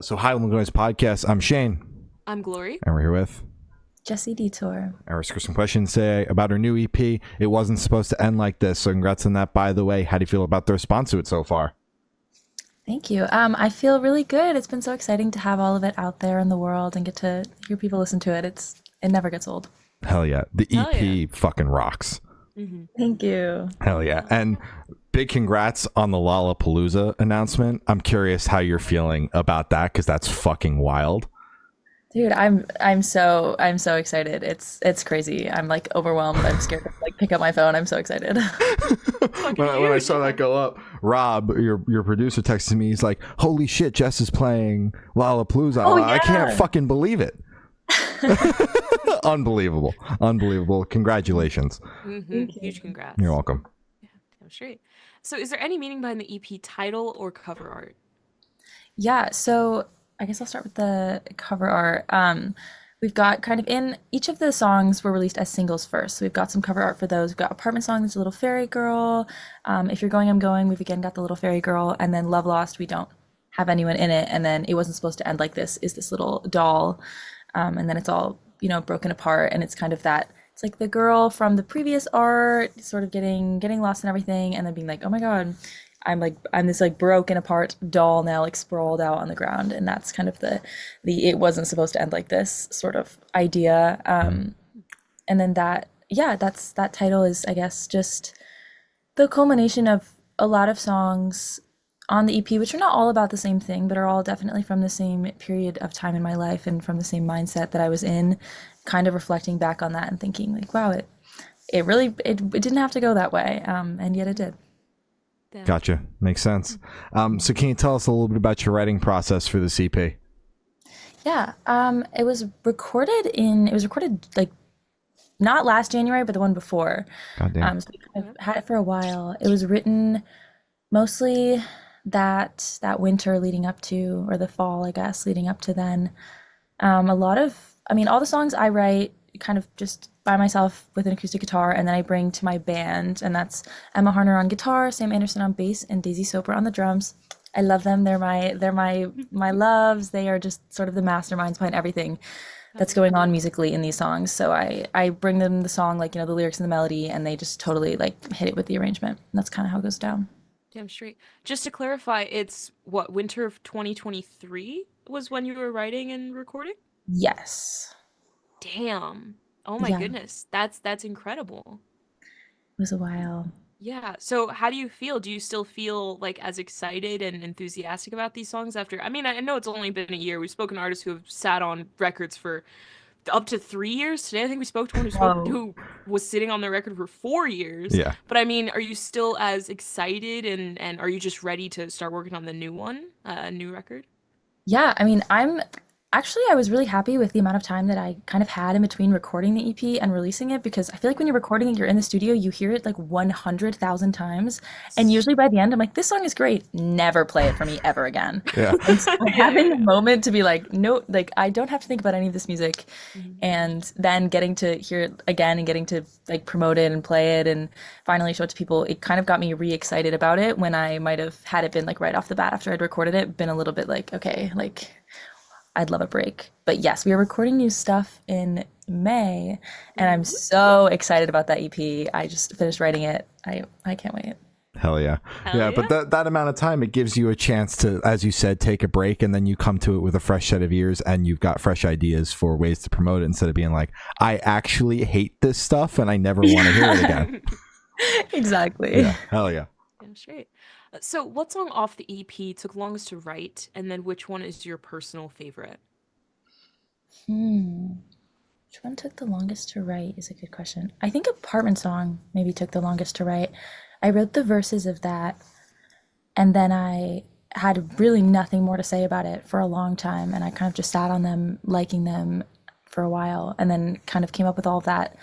So, hi, Welcome to Noise Podcast. I'm Shane. I'm Glory. And we're here with Jesse Detor. our some questions today about our new EP. It wasn't supposed to end like this, so congrats on that, by the way. How do you feel about the response to it so far? Thank you. I feel really good. It's been so exciting to have all of it out there in the world and get to hear people listen to it. It never gets old. Hell yeah. The Hell EP fucking rocks. Mm-hmm. Thank you. Hell yeah. And big congrats on the Lollapalooza announcement. I'm curious how you're feeling about that, because that's fucking wild. Dude, I'm so excited. It's crazy. I'm like overwhelmed. I'm scared to like pick up my phone. I'm so excited. when I saw that go up, Rob, your producer, texted me. He's like, "Holy shit, Jess is playing Lollapalooza." Oh, I can't yeah. fucking believe it. Unbelievable. Congratulations. Mm-hmm. Huge congrats. You're welcome. Yeah, damn straight. So is there any meaning behind the EP title or cover art? Yeah, so I guess I'll start with the cover art. We've got kind of in each of the songs were released as singles first. So we've got some cover art for those. We've got Apartment Song, there's a little fairy girl. If You're Going, I'm Going, we've again got the little fairy girl. And then Love Lost, we don't have anyone in it. And then It Wasn't Supposed to End Like This is this little doll. And then it's all, broken apart. And it's kind of that, it's like the girl from the previous art sort of getting lost in everything and then being like, oh my God, I'm this like broken apart doll now, like sprawled out on the ground. And that's kind of the It Wasn't Supposed to End Like This sort of idea. And then that title is, I guess, just the culmination of a lot of songs on the EP, which are not all about the same thing, but are all definitely from the same period of time in my life and from the same mindset that I was in, kind of reflecting back on that and thinking like, wow, it really it didn't have to go that way, and yet it did. Damn. Gotcha. Makes sense. So can you tell us a little bit about your writing process for this EP? Yeah, it was recorded like not last January, but the one before. Goddamn. So we kind of had it for a while. It was written mostly that winter leading up to, or the fall, I guess, leading up to then. All the songs I write kind of just by myself with an acoustic guitar, and then I bring to my band, and that's Emma Harner on guitar, Sam Anderson on bass, and Daisy Soper on the drums. I love them. They're my loves. They are just sort of the masterminds behind everything that's going on musically in these songs. So I bring them the song, like, the lyrics and the melody, and they just totally like hit it with the arrangement. And that's kind of how it goes down. Damn straight. Just to clarify, it's what, winter of 2023 was when you were writing and recording? Yes. Damn. Oh my Yeah, it goodness. That's incredible. was a while. Yeah. So how do you feel? Do you still feel like as excited and enthusiastic about these songs after? I mean, I know it's only been a year. We've spoken to artists who have sat on records for up to 3 years. Today, I think we spoke to one Whoa. who was sitting on the record for 4 years. Yeah. But I mean, are you still as excited and are you just ready to start working on the new one, a new record? Yeah, I was really happy with the amount of time that I kind of had in between recording the EP and releasing it, because I feel like when you're recording it, you're in the studio, you hear it like 100,000 times. And usually by the end, I'm like, this song is great. Never play it for me ever again. Yeah. And so Yeah, having yeah. a moment to be like, no, like I don't have to think about any of this music. Mhm. And then getting to hear it again and getting to like promote it and play it and finally show it to people, it kind of got me re-excited about it, when I might have had it been like right off the bat after I'd recorded it, been a little bit like, okay, like I'd love a break. But yes, we are recording new stuff in May, and I'm so excited about that EP. I just finished writing it. I can't wait. Hell yeah. Hell Yeah, yeah. but that amount of time, it gives you a chance to, as you said, take a break, and then you come to it with a fresh set of ears, and you've got fresh ideas for ways to promote it, instead of being like, I actually hate this stuff and I never want to hear it again. Exactly. Yeah. Hell yeah. Damn straight. So what song off the EP took longest to write, and then which one is your personal favorite? Hmm. Which one took the longest to write is a good question. I think Apartment Song maybe took the longest to write. I wrote the verses of that, and then I had really nothing more to say about it for a long time, and I kind of just sat on them, liking them for a while, and then kind of came up with all of that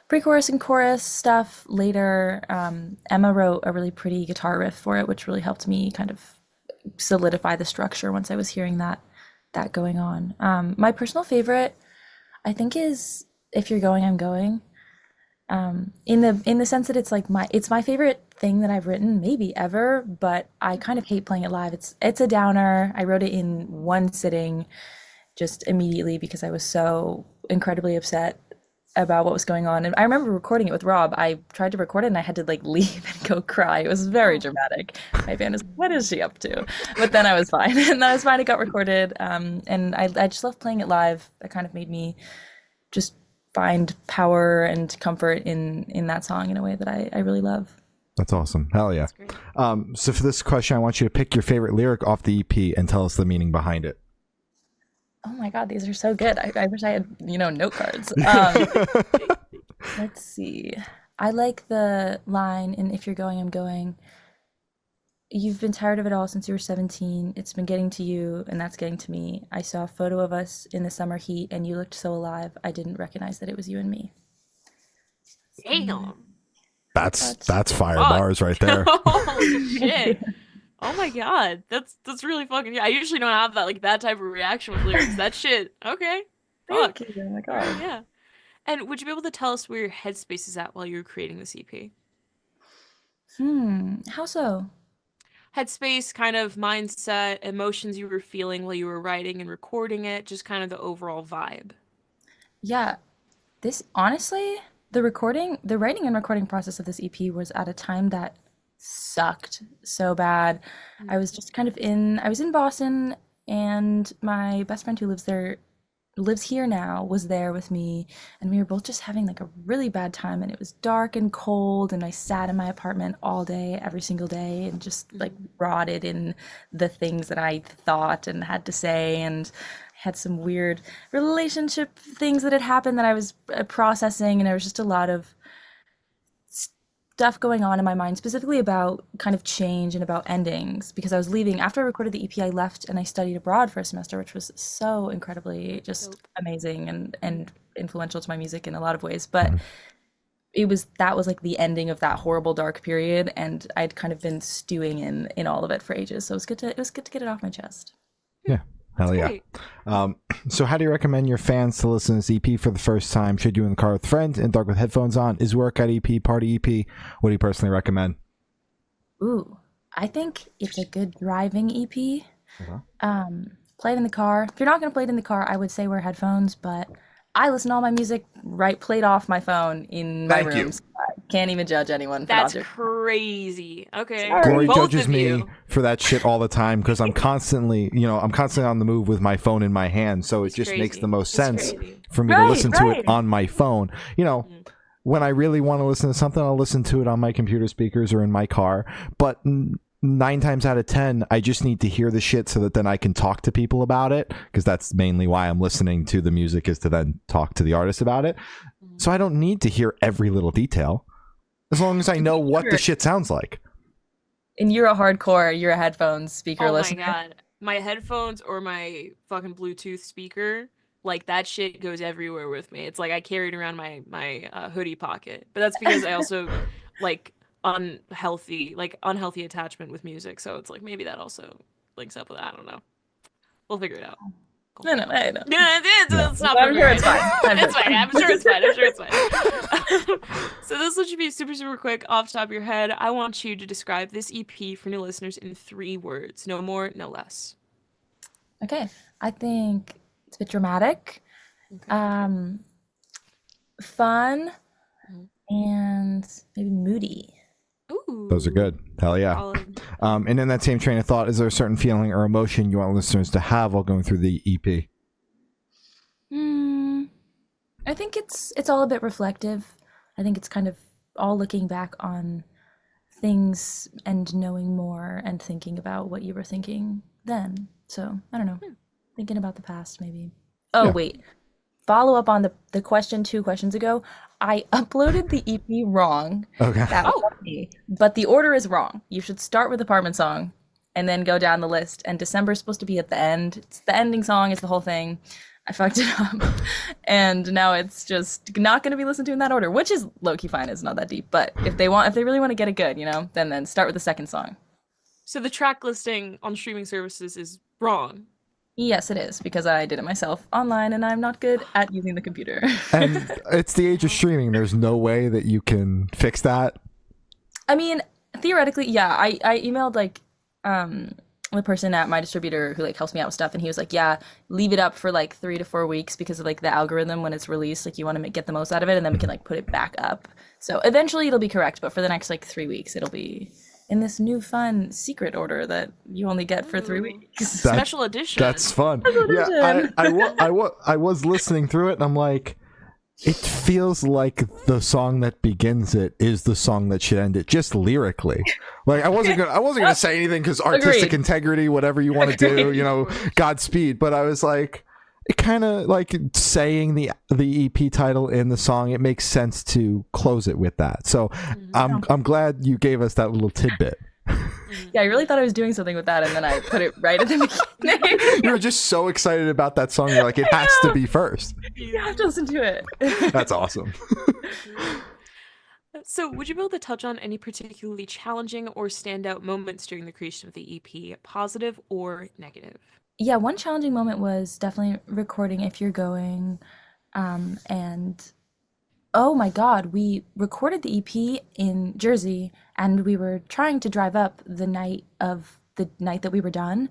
pre-chorus and chorus stuff later. Emma wrote a really pretty guitar riff for it, which really helped me kind of solidify the structure once I was hearing that going on. My personal favorite, I think, is If You're Going, I'm Going. In the sense that it's like my favorite thing that I've written maybe ever, but I kind of hate playing it live. It's a downer. I wrote it in one sitting just immediately because I was so incredibly upset about what was going on. And I remember recording it with Rob. I tried to record it and I had to like leave and go cry. It was very Oh, dramatic. My band was, what is she up to? But then I was fine. And I was fine. It got recorded. And I just love playing it live. That kind of made me just find power and comfort in that song in a way that I really love. That's awesome. Hell yeah. that's great. So for this question, I want you to pick your favorite lyric off the EP and tell us the meaning behind it. Oh my God, these are so good. I wish I had, note cards. Let's see. I like the line in If You're Going, I'm Going. You've been tired of it all since you were 17. It's been getting to you, and that's getting to me. I saw a photo of us in the summer heat, and you looked so alive. I didn't recognize that it was you and me. Damn. That's fire Fuck. bars right there. Holy shit. Oh my god. That's really fucking yeah. I usually don't have that like that type of reaction with lyrics. That shit. Okay. Fuck. Thank you. Oh my All right, God. yeah. And would you be able to tell us where your headspace is at while you were creating this EP? How so? Headspace, kind of mindset, emotions you were feeling while you were writing and recording it, just kind of the overall vibe. Yeah, this honestly, the writing and recording process of this EP was at a time that sucked so bad. I was in Boston, and my best friend who lives here now, was there with me, and we were both just having like a really bad time, and it was dark and cold, and I sat in my apartment all day, every single day, and just like Mhm. rotted in the things that I thought and had to say, and had some weird relationship things that had happened that I was processing, and there was just a lot of stuff going on in my mind, specifically about kind of change and about endings, because I was leaving after I recorded the EP. I left and I studied abroad for a semester, which was so incredibly just Dope. amazing Mhm. and influential to my music in a lot of ways. But Mhm. that was like the ending of that horrible dark period, and I'd kind of been stewing in all of it for ages. So it was good to get it off my chest. Yeah. That's Hell yeah. great. So how do you recommend your fans to listen to this EP for the first time? Should you in the car with friends, in dark with headphones on? Is workout EP, party EP? What do you personally recommend? Ooh, I think it's a good driving EP. Uh-huh. Play it in the car. If you're not gonna play it in the car, I would say wear headphones, but I listen to all my music right played off my phone in my Thank you. room. So I can't even judge anyone for not That's doing crazy. Okay. Sorry. Glory Both judges of me you. for that shit all the time because I'm constantly on the move with my phone in my hand. So it It's just makes the crazy. most It's sense crazy. for me to Right, listen to it right. on my phone. Mhm. When I really want to listen to something, I'll listen to it on my computer speakers or in my car. But 9 times out of 10, I just need to hear the shit so that then I can talk to people about it, because that's mainly why I'm listening to the music, is to then talk to the artist about it. Mhm. So I don't need to hear every little detail as long as I know what the shit sounds like. And you're a headphones speaker Oh my listener. god. My headphones or my fucking Bluetooth speaker, like that shit goes everywhere with me. It's like I carry it around my hoodie pocket. But that's because I also like unhealthy attachment with music. So it's like maybe that also links up with that. I don't know. We'll figure it out. Cool. No, no, I know. Yeah, Yeah. it's not I'm sure it's perfect. fine. I'm It's sure fine. I'm sure it's fine. I'm sure it's fine. So this one should be super, super quick off the top of your head. I want you to describe this EP for new listeners in 3 words. No more, no less. Okay, I think it's a bit dramatic, Okay. um, fun, Mhm. and maybe moody. Those are Ooh. good. Hell yeah. Solid. And in that same train of thought, is there a certain feeling or emotion you want listeners to have while going through the EP? Hmm. I think it's all a bit reflective. I think it's kind of all looking back on things and knowing more and thinking about what you were thinking then. So I don't know, Hmm. thinking about the past maybe. Oh Yeah. wait, follow up on the question 2 questions ago. I uploaded the EP wrong. Okay. That was Oh, on me, but the order is wrong. You should start with Apartment Song and then go down the list. And December is supposed to be at the end. It's the ending song. It's the whole thing. I fucked it up, and now it's just not going to be listened to in that order, which is low key fine. It's not that deep. But if they really want to get it good, then start with the second song. so the track listing on streaming services is wrong. Yes, it is, because I did it myself online and I'm not good at using the computer. And it's the age of streaming. There's no way that you can fix that. I mean, theoretically, yeah. I emailed like um the person at my distributor who like helps me out with stuff, and he was like, "Yeah, leave it up for like 3 to 4 weeks because of like the algorithm when it's released. Like you want to get the most out of it, and then we can like put it back up. So eventually it'll be correct, but for the next like 3 weeks, it'll be in this new fun secret order that you only get for 3 weeks. That- Special edition. That's fun. edition. Yeah, I was listening through it, and I'm like, it feels like the song that begins it is the song that should end it, just lyrically. Like I wasn't gonna say anything because artistic Agreed. integrity, whatever you want to do, you know, Godspeed. But I was like, it kind of like saying the EP title in the song. It makes sense to close it with that. So I'm glad you gave us that little tidbit. Yeah, I really thought I was doing something with that, and then I put it right at the beginning. You were just so excited about that song. You're like, it has to be first. You have to listen to it. That's awesome. So, would you be able to touch on any particularly challenging or standout moments during the creation of the EP, positive or negative? Yeah, one challenging moment was definitely recording If You're Going. And oh my God, we recorded the EP in Jersey and we were trying to drive up the night that we were done.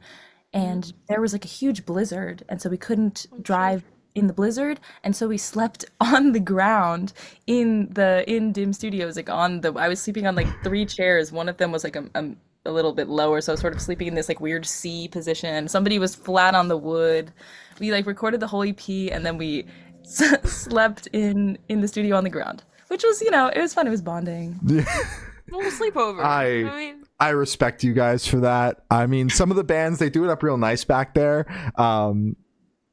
And there was like a huge blizzard. And so we couldn't drive in the blizzard. And so we slept on the ground in Dim Studios, like I was sleeping on like 3 chairs. One of them was like a little bit lower, so I was sort of sleeping in this like weird C position. Somebody was flat on the wood. We like recorded the whole EP and then we slept in the studio on the ground, which was, you know, it was fun. It was bonding. A little sleepover. I respect you guys for that. I mean, some of the bands, they do it up real nice back there.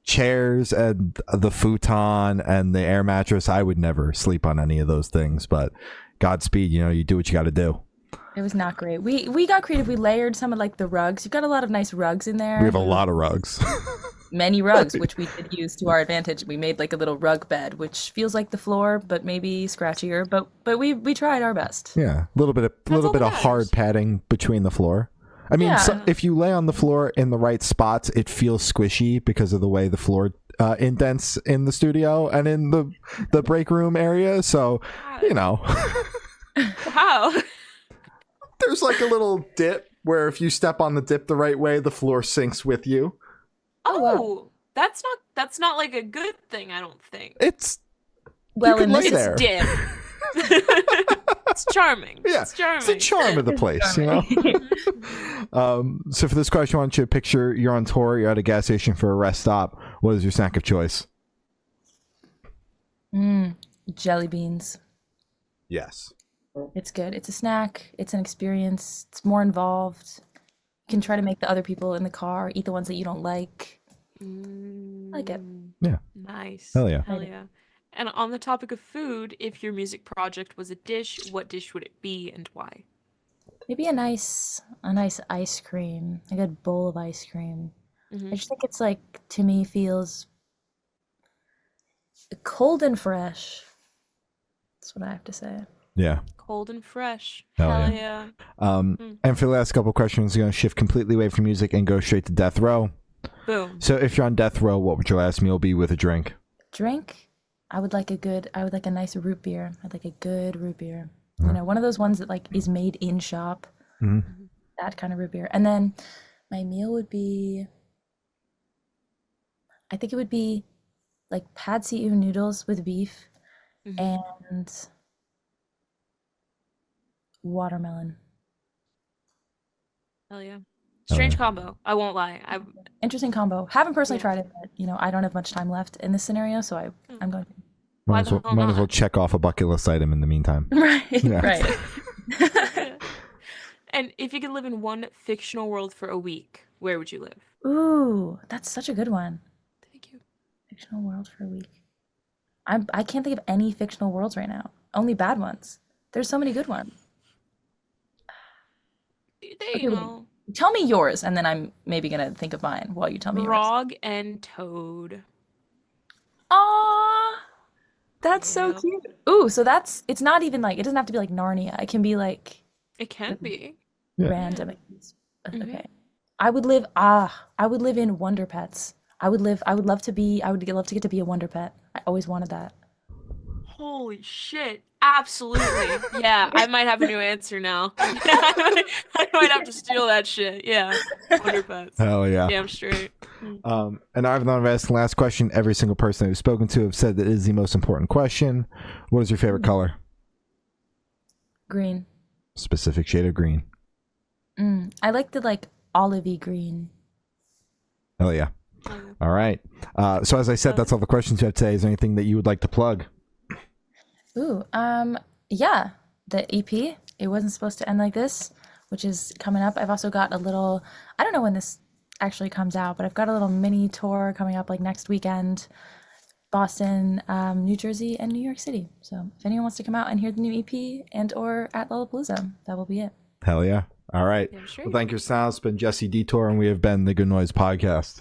Chairs and the futon and the air mattress, I would never sleep on any of those things, but Godspeed, you know, you do what you got to do. It was not great. We got creative. We layered some of like the rugs. You've got a lot of nice rugs in there. We have a lot of rugs. Many rugs, which we did use to our advantage. We made like a little rug bed, which feels like the floor, but maybe scratchier. But we tried our best. Yeah, a little bit of hard padding between the floor. I mean, Yeah. if you lay on the floor in the right spots, it feels squishy because of the way the floor indents in the studio and in the break room area. So, you know, Wow. there's like a little dip where if you step on the dip the right way, the floor sinks with you. Oh, that's not like a good thing, I don't think. It's Well, you can in lay this there. It's dim. It's charming. Yeah, It's charming. it's the charm of the place, you know. So for this question, I want you to picture you're on tour, you're at a gas station for a rest stop. What is your snack of choice? Jelly beans. Yes. It's good. It's a snack. It's an experience. It's more involved. You can try to make the other people in the car eat the ones that you don't like. I like it. Yeah. Nice. Hell yeah. Hell yeah. And on the topic of food, if your music project was a dish, what dish would it be and why? Maybe a nice ice cream, a good bowl of ice cream. I just think it's like, to me, feels cold and fresh. That's what I have to say. Yeah. Cold and fresh. Hell Hell yeah. yeah. And for the last couple of questions, we're going to shift completely away from music and go straight to death row. Boom. So if you're on death row, what would your last meal be with a drink? Drink? I would like a nice root beer. I'd like a good root beer. You know, one of those ones that like is made in shop. That kind of root beer. And then my meal would be, I think it would be like pad see ew noodles with beef and watermelon. Hell yeah. Strange combo. I won't lie. Interesting combo. Haven't personally Yeah. tried it, but you know, I don't have much time left in this scenario, so I'm going to. Why Might the hell as well not? check off a bucket list item in the meantime. Right, Yeah. right. And if you could live in one fictional world for a week, where would you live? Ooh, that's such a good one. Thank you. Fictional world for a week. I can't think of any fictional worlds right now. Only bad ones. There's so many good ones. There you go. Tell me yours, and then I'm maybe gonna think of mine while you tell me yours. Frog and Toad. Aw, that's so Yeah. cute. Ooh, so it's not even like, it doesn't have to be like Narnia. It can be like It can be. Yeah. random. Mhm. Okay. I would live I would live in Wonder Pets. I would love to get to be a Wonder Pet. I always wanted that. Holy shit. Absolutely. Yeah, I might have a new answer now. I might have to steal that shit. Yeah. Wonder Pets. Hell yeah. Damn straight. Hmm. And I've asked the last question. Every single person I've spoken to have said that it is the most important question. What is your favorite color? Green. Specific shade of green. I like the like olivey green. Hell yeah. All right. So as I said, that's all the questions you have today. Is there anything that you would like to plug? Ooh, yeah, the EP. It wasn't supposed to end like this, which is coming up. I've also got a little. I don't know when this actually comes out, but I've got a little mini tour coming up like next weekend. Boston, New Jersey, and New York City. So if anyone wants to come out and hear the new EP and or at Lollapalooza, that will be it. Hell yeah. All right. Damn Well, straight. thank you, Sal. It's been Jesse Detor, and we have been the Good Noise Podcast.